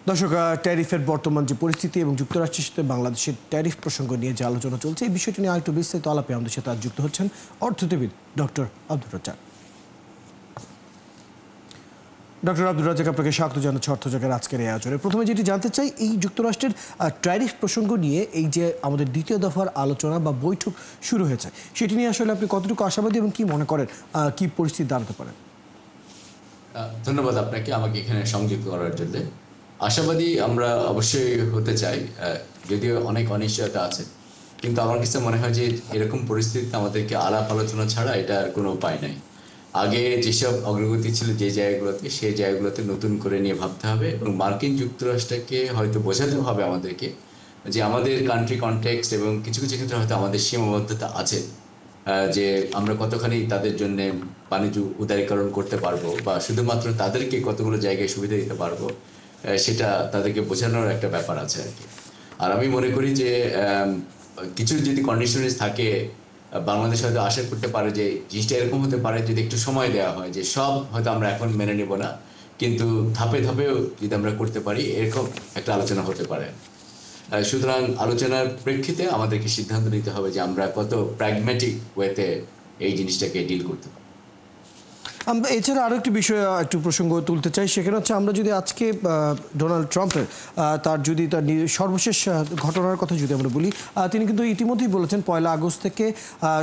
দর্শক, ট্যারিফের বর্তমান যে পরিস্থিতি এবং যুক্তরাষ্ট্রের সাথে বাংলাদেশের ট্যারিফ প্রসঙ্গ নিয়ে যে আলোচনা চলছে, এই বিষয়টি নিয়ে আরেকটু বিস্তারিত আলাপে আমাদের সাথে আজ যুক্ত হচ্ছেন অর্থনীতিবিদ ডক্টর আব্দুর রাজ্জাক। ডক্টর আব্দুর রাজ্জাক, আপনাকে স্বাগত জানাচ্ছি অর্থযোগের আজকের এই আয়োজনে। প্রথমে যেটি জানতে চাই, এই যুক্তরাষ্ট্রের ট্যারিফ প্রসঙ্গ নিয়ে এই যে আমাদের দ্বিতীয় দফার আলোচনা বা বৈঠক শুরু হয়েছে, সেটি নিয়ে আসলে আপনি কতটুকু আশাবাদী এবং কি মনে করেন কি পরিস্থিতি দাঁড়াতে পারে? ধন্যবাদ আপনাকে আমাকে এখানে সংযুক্ত করার জন্য। আশাবাদী আমরা অবশ্যই হতে চাই, যদিও অনেক অনিশ্চয়তা আছে, কিন্তু আমার কাছে মনে হয় যে এরকম পরিস্থিতিতে আমাদেরকে আলাপ আলোচনা ছাড়া এটার কোনো উপায় নাই। আগে যেসব অগ্রগতি ছিল যে জায়গাগুলোতে, সেই জায়গাগুলোতে নতুন করে নিয়ে ভাবতে হবে এবং মার্কিন যুক্তরাষ্ট্রকে হয়তো বোঝাতে হবে আমাদেরকে যে আমাদের কান্ট্রি কনটেক্সট এবং কিছু কিছু ক্ষেত্রে হয়তো আমাদের সীমাবদ্ধতা আছে, যে আমরা কতখানি তাদের জন্য বাণিজ্য উদারীকরণ করতে পারবো বা শুধুমাত্র তাদেরকে কতগুলো জায়গায় সুবিধা দিতে পারবো, সেটা তাদেরকে বোঝানোর একটা ব্যাপার আছে আর কি। আর আমি মনে করি যে কিছু যদি কন্ডিশনস থাকে, বাংলাদেশ হয়তো আশা করতে পারে যে জিনিসটা এরকম হতে পারে যদি একটু সময় দেওয়া হয়, যে সব হয়তো আমরা এখন মেনে নেব না, কিন্তু ধাপে ধাপেও যদি আমরা করতে পারি, এরকম একটা আলোচনা হতে পারে। সুতরাং আলোচনার প্রেক্ষিতে আমাদেরকে সিদ্ধান্ত নিতে হবে যে আমরা কত প্র্যাগম্যাটিক ওয়েতে এই জিনিসটাকে ডিল করতে পারি। আমরা এছাড়া আরও একটি বিষয় একটু প্রসঙ্গ তুলতে চাই, সেখানে হচ্ছে আমরা যদি আজকে ডোনাল্ড ট্রাম্পের তার সর্বশেষ ঘটনার কথা যদি আমরা বলি, তিনি কিন্তু ইতিমধ্যেই বলেছেন 1 আগস্ট থেকে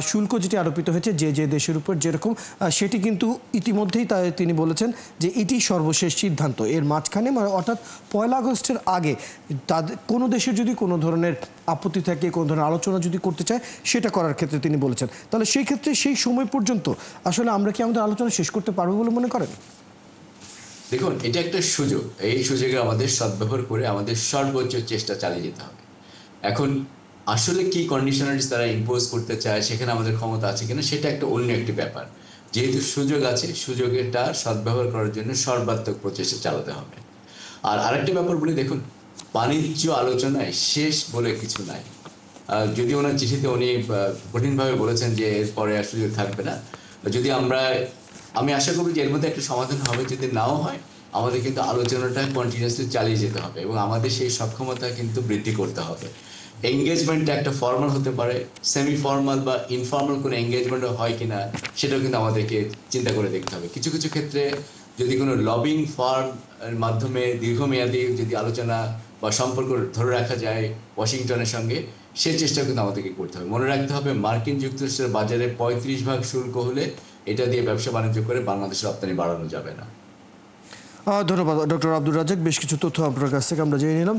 শুল্ক যেটি আরোপিত হয়েছে যে যে দেশের উপর যেরকম, সেটি কিন্তু ইতিমধ্যেই তিনি বলেছেন যে এটি সর্বশেষ সিদ্ধান্ত। এর মাঝখানে অর্থাৎ 1 আগস্টের আগে তাদের কোনো দেশের যদি কোনো ধরনের আপত্তি থাকে, কোনো ধরনের আলোচনা যদি করতে চায়, সেটা করার ক্ষেত্রে তিনি বলেছেন। তাহলে সেই ক্ষেত্রে সেই সময় পর্যন্ত আসলে আমরা কি আমাদের আলোচনা শেষ করতে পারবো বলে মনে করেন? দেখুন, এটা একটা সুযোগ, এই সুযোগে আমাদের সদ্ব্যবহার করে আমাদের সর্বোচ্চ চেষ্টা চালিয়ে যেতে হবে। এখন আসলে কি কন্ডিশনারিজ তারা ইম্পোজ করতে চায়, সেখানে আমাদের ক্ষমতা আছে কিনা, সেটা একটা অন্য একটি ব্যাপার। যেহেতু সুযোগ আছে, সুযোগেরটা সদ্ব্যবহার করার জন্য সর্বাত্মক প্রচেষ্টা চালাতে হবে। আর আরেকটা ব্যাপার বলি, দেখুন, বাণিজ্য আলোচনায় শেষ বলে কিছু নাই। যদি ওনার চিঠিতে উনি কঠিনভাবে বলেছেন যে এরপরে আর সুযোগ থাকবে না, যদি আমি আশা করি যে এর মধ্যে একটা সমাধান হবে। যদি নাও হয়, আমাদের কিন্তু আলোচনাটা কন্টিনিউয়াসলি চালিয়ে যেতে হবে এবং আমাদের সেই সক্ষমতা কিন্তু বৃদ্ধি করতে হবে। এঙ্গেজমেন্টটা একটা ফর্মাল হতে পারে, সেমি ফর্মাল বা ইনফর্মাল কোনো এঙ্গেজমেন্টও হয় কিনা, সেটাও কিন্তু আমাদেরকে চিন্তা করে দেখতে হবে। কিছু কিছু ক্ষেত্রে যদি কোনো লবিং ফার্ম এর মাধ্যমে দীর্ঘমেয়াদী যদি আলোচনা বা সম্পর্ক ধরে রাখা যায় ওয়াশিংটনের সঙ্গে, সে চেষ্টা কিন্তু আমাদেরকে করতে হবে। মনে রাখতে হবে, মার্কিন যুক্তরাষ্ট্রের বাজারে 35% শুল্ক হলে এটা দিয়ে ব্যবসা বাণিজ্য করে বাংলাদেশের রপ্তানি বাড়ানো যাবে না। ধন্যবাদ ডক্টর আব্দুর রাজ্জাক। বেশ কিছু তথ্য আপনার কাছ থেকে আমরা জেনে নিলাম।